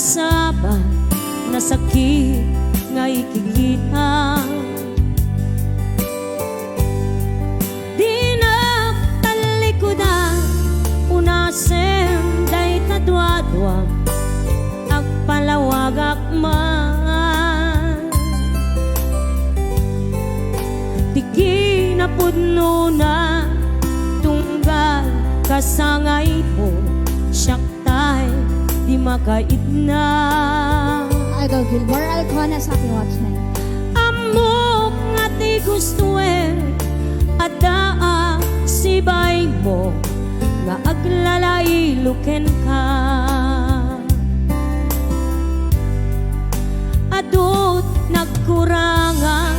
sabat na sakit nga ikikita. Di nagtalikudan unasem day tadwadwag agpalawag akman. Di kinapudno na tunggal kasangay mo syaktay di makaitna. Idol Gilmore Alcona sa aking watchman. Amok nga ti gustuin adaa sibay mo nga aglalailuken ka. Adot nagkuranga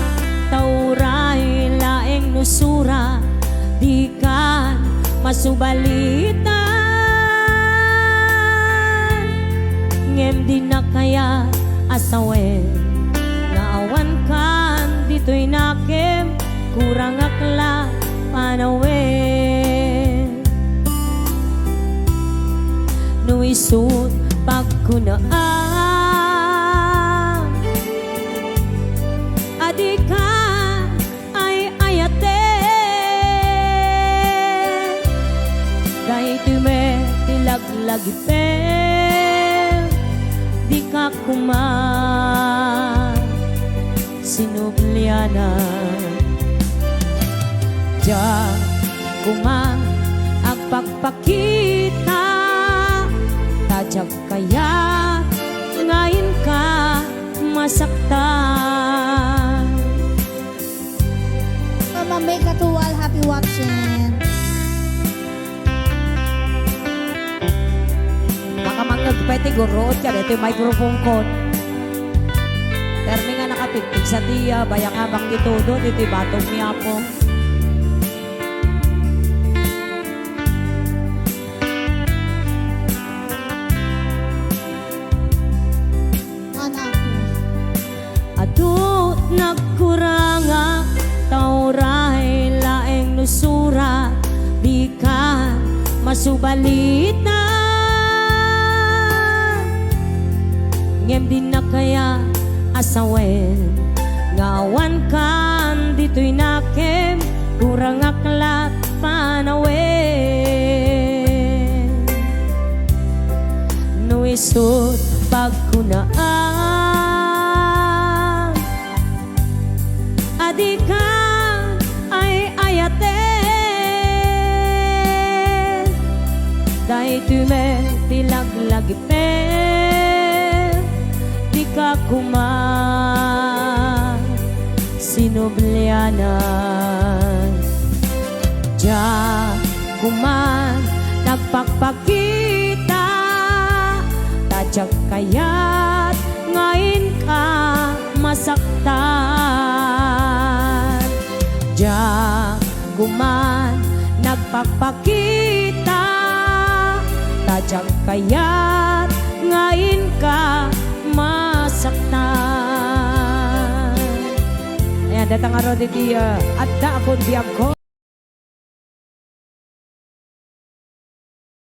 tauray laeng nusura di ka masubalitan. Ngem di na kaya asawen naawan kan dito'y nakem kurang akla panawen. Nuisut pagkunaan adika ay ayate dahil tume tilaglagite di ka kuman sinublianan. Diyan kuman ang pagpakita tajag kaya ngayon ka masaktan. Mama May Katuwal, happy watching. Pwede gurot ka, ito yung microphone ko. Termi nga nakapigpig sa tiya, bayak habang ditudo, ito yung batong niya po. Adut nagkuranga, tauray laeng nusura, di ka masubalita. Ngem din na kaya asawen ngawan kan dito'y nakem kurang aklat panawen. Nuisut pagkunaan adika ay ayate dahil tume tilaglagipin ka kuman sinublianan. Diyan kuman nagpakpakita tajag kaya't ngayon ka masaktan. Diyan kuman nagpakpakita tajag kaya't ngayon ka masaktan. Ayan, datang araw di at da akong biyag ko.